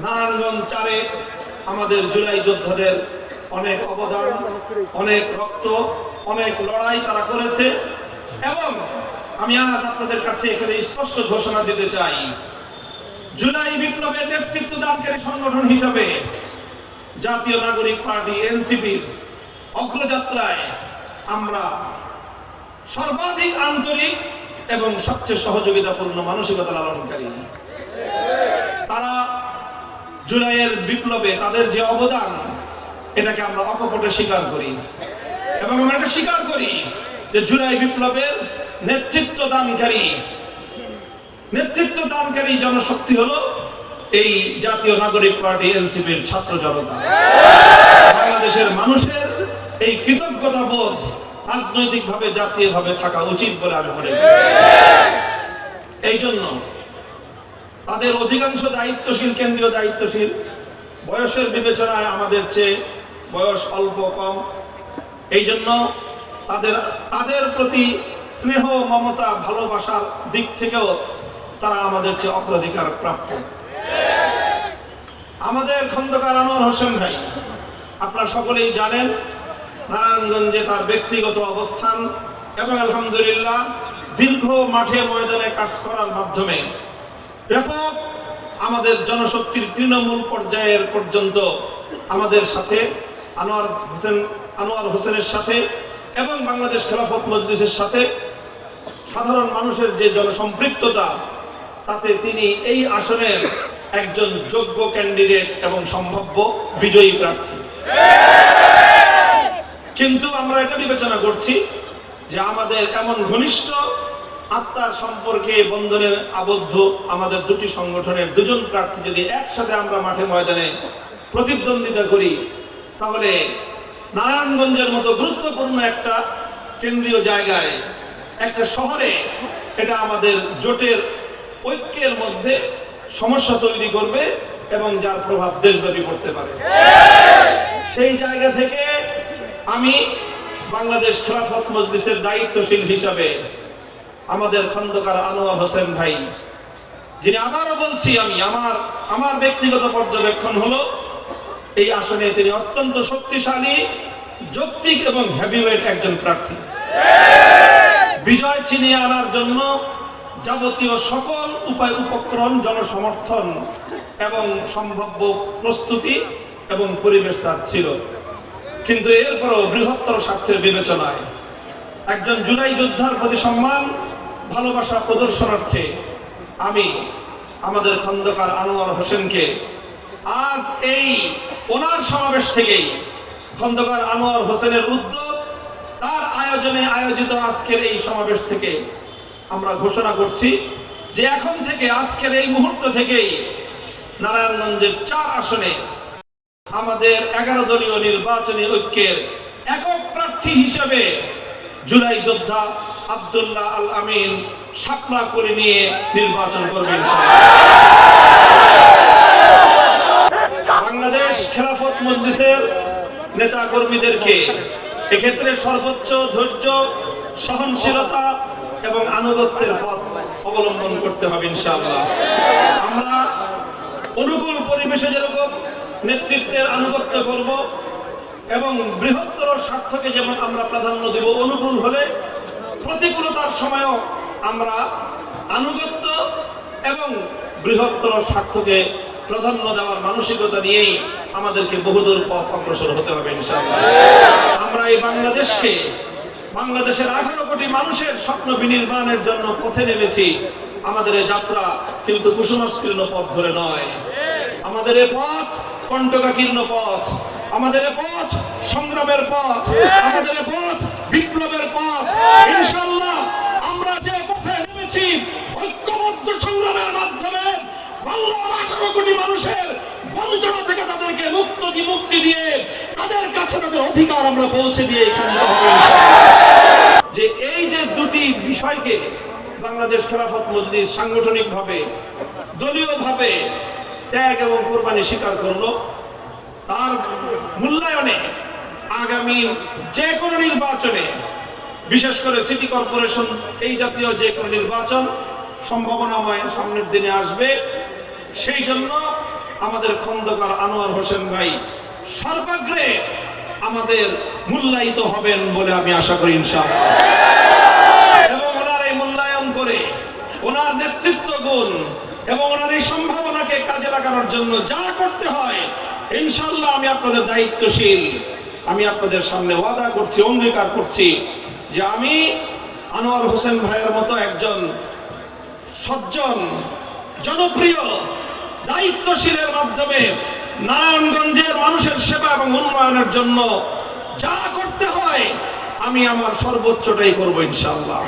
নারায়ণগঞ্জ 4-এ আমাদের জুলাই যোদ্ধাদের অনেক অবদান, অনেক রক্ত, অনেক লড়াই তারা করেছে। এবং আমি আজ আপনাদের কাছে এখানে স্পষ্ট ঘোষণা দিতে চাই, জুলাই বিপ্লবের নেতৃত্ব দানকারী সংগঠন হিসেবে জাতীয় নাগরিক পার্টি এনসিপির অগ্রযাত্রায় আমরা সর্বাধিক আন্তরিক এবং সবচেয়ে সহযোগিতাপূর্ণ মানসিকতা লালনকারী। তারা জুলাইয়ের বিপ্লবে তাদের যে অবদান, এটাকে আমরা অকপটে স্বীকার করি এবং আমরা এটা স্বীকার করি যে জুলাই বিপ্লবের নেতৃত্ব দানকারী জনশক্তি হলো এই জাতীয় নাগরিক পার্টি এনসিপির ছাত্র জনতা। বাংলাদেশের মানুষের এই কৃতজ্ঞতা বোধ রাজনৈতিকভাবে জাতীয়ভাবে থাকা উচিত বলে আমি মনে করি। এই জন্য তাদের অধিকাংশ দায়িত্বশীল, কেন্দ্রীয় দায়িত্বশীল, বয়সের বিবেচনায় আমাদের চেয়ে বয়স অল্প কম। এই জন্য তাদের প্রতি স্নেহ, মমতা, ভালোবাসার দিক থেকেও তারা আমাদের চেয়ে অগ্রাধিকার প্রাপ্য। আমাদের খন্দকার আনোয়ার হোসেন ভাই, আপনারা সকলেই জানেন, নারায়ণগঞ্জে তার ব্যক্তিগত অবস্থান এবং আলহামদুলিল্লাহ দীর্ঘ মাঠে ময়দানে কাজ করার মাধ্যমে ব্যাপক আমাদের জনশক্তির তৃণমূল পর্যায়ের পর্যন্ত আমাদের সাথে আনোয়ার হোসেনের সাথে এবং বাংলাদেশ খেলাফত মজলিসের সাথে সাধারণ মানুষের যে জনসম্পৃক্ততা, তাতে তিনি এই আসনের একজন যোগ্য ক্যান্ডিডেট এবং সম্ভাব্য বিজয়ী প্রার্থী। কিন্তু আমরা এটা বিবেচনা করছি যে আমাদের এমন ঘনিষ্ঠ আত্মার সম্পর্কে বন্ধনে আবদ্ধ আমাদের দুটি সংগঠনের দুজন প্রার্থী যদি একসাথে আমরা মাঠে ময়দানে প্রতিদ্বন্দ্বিতা করি, তাহলে নারায়ণগঞ্জের মতো গুরুত্বপূর্ণ একটা কেন্দ্রীয় জায়গায়, একটা শহরে, এটা আমাদের জোটের ঐক্যের মধ্যে সমস্যা তৈরি করবে এবং যার প্রভাব দেশব্যাপী পড়তে পারে। সেই জায়গা থেকে আমি বাংলাদেশ খেলাফত মজলিসের দায়িত্বশীল হিসাবে আমাদের খন্দকার আনোয়ার হোসেন ভাই, যিনি, আবারও বলছি, আমার ব্যক্তিগত পর্যবেক্ষণ হলো এই আসনে তিনি অত্যন্ত শক্তিশালী, যৌক্তিক এবং হেভিওয়েট একজন প্রার্থী। বিজয় ছিনিয়ে আনার জন্য যাবতীয় সকল উপায় উপক্রম, জনসমর্থন এবং সম্ভাব্য প্রস্তুতি এবং পরিবেশ তার ছিল। কিন্তু এরপরও বৃহত্তর স্বার্থের বিবেচনায় একজন জুলাই যোদ্ধার প্রতি সম্মান, ভালোবাসা প্রদর্শনার্থে আমি আমাদের খন্দকার আনোয়ার হোসেনকে আজ এই ওনার সমাবেশ থেকেই, খন্দকার আনোয়ার হোসেনের উদ্যোগ, তার আয়োজনে আয়োজিত আজকের এই সমাবেশ থেকে আমরা ঘোষণা করছি যে এখন থেকে, আজকের এই মুহূর্ত থেকেই নারায়ণগঞ্জের 4 আসনে আমাদের 11 দলীয় নির্বাচনী ঐক্যের একক প্রার্থী হিসেবে জুলাই যোদ্ধা আব্দুল্লাহ আল আমিন শাপলা করে নিয়ে নির্বাচন করবেন। বাংলাদেশ খেলাফত মজলিসের নেতা কর্মীদেরকে এক্ষেত্রে সর্বোচ্চ ধৈর্য, সহনশীলতা এবং আনুগত্যের পথ অবলম্বন করতে হবে ইনশাআল্লাহ। আমরা অনুকূল পরিবেশে যেরকম নেতৃত্বের আনুগত্য করব এবং বৃহত্তর স্বার্থকে যেমন আমরা প্রাধান্য দেব, অনুকূল হলে প্রতিকূলতার সময়ও আমরা আনুগত্য এবং বৃহত্তর স্বার্থকে প্রাধান্য দেওয়ার মানসিকতা নিয়েই আমাদেরকে বহুদূর পথ অগ্রসর হতে হবে ইনশাআল্লাহ। আমরা এই বাংলাদেশকে, বাংলাদেশের 18 কোটি মানুষের স্বপ্ন বিনির্মাণের জন্য পথে নেমেছি। আমাদের এই যাত্রা কিন্তু কুসুমাস্কীর্ণ পথ ধরে নয়। আমাদের এই পথ কণ্টকাকীর্ণ পথ, আমাদের এই পথ সংগ্রামের পথ, আমাদের এই পথ বিপ্লবের পথ। ইনশাআল্লাহ আমরা যে পথে নেমেছি, ঐক্যবদ্ধ সংগ্রামের মাধ্যমে বাংলার 18 কোটি মানুষের বঞ্চনা থেকে তাদেরকে মুক্তি দিয়ে তাদের কাছে তাদের অধিকার আমরা পৌঁছে দিয়ে এখানে যে এই যে দুটি বিষয়কে বাংলাদেশ খেলাফত মজলিস সাংগঠনিকভাবে, দলীয়ভাবে ত্যাগ এবং কোরবানি স্বীকার করলো, তার মূল্যায়নে আগামী যে কোনো নির্বাচনে, বিশেষ করে সিটি কর্পোরেশন, এই জাতীয় যে কোনো নির্বাচন সম্ভাবনাময় সামনের দিনে আসবে, সেই জন্য আমাদের খন্দকার আনোয়ার হোসেন ভাই সর্বাগ্রে আমাদের মূল্যায়িত হবেন বলে আমি আশা করি ইনশাআল্লাহ। এবং ওনার এই মূল্যায়ন করে ওনার নেতৃত্ব গুণ এবং ওনার এই সম্ভাবনাকে কাজে লাগানোর জন্য যা করতে হয় ইনশাআল্লাহ আমি আপনাদের দায়িত্বশীল, আমি আপনাদের সামনে ওয়াদা করছি, অঙ্গীকার করছি যে আমি আনোয়ার হোসেন ভাইয়ের মতো একজন সজ্জন, জনপ্রিয়, দায়িত্বশীলের মাধ্যমে নারায়ণগঞ্জের মানুষের সেবা এবং উন্নয়নের জন্য যা করতে হয় আমি আমার সর্বোচ্চটাই করবো ইনশাআল্লাহ।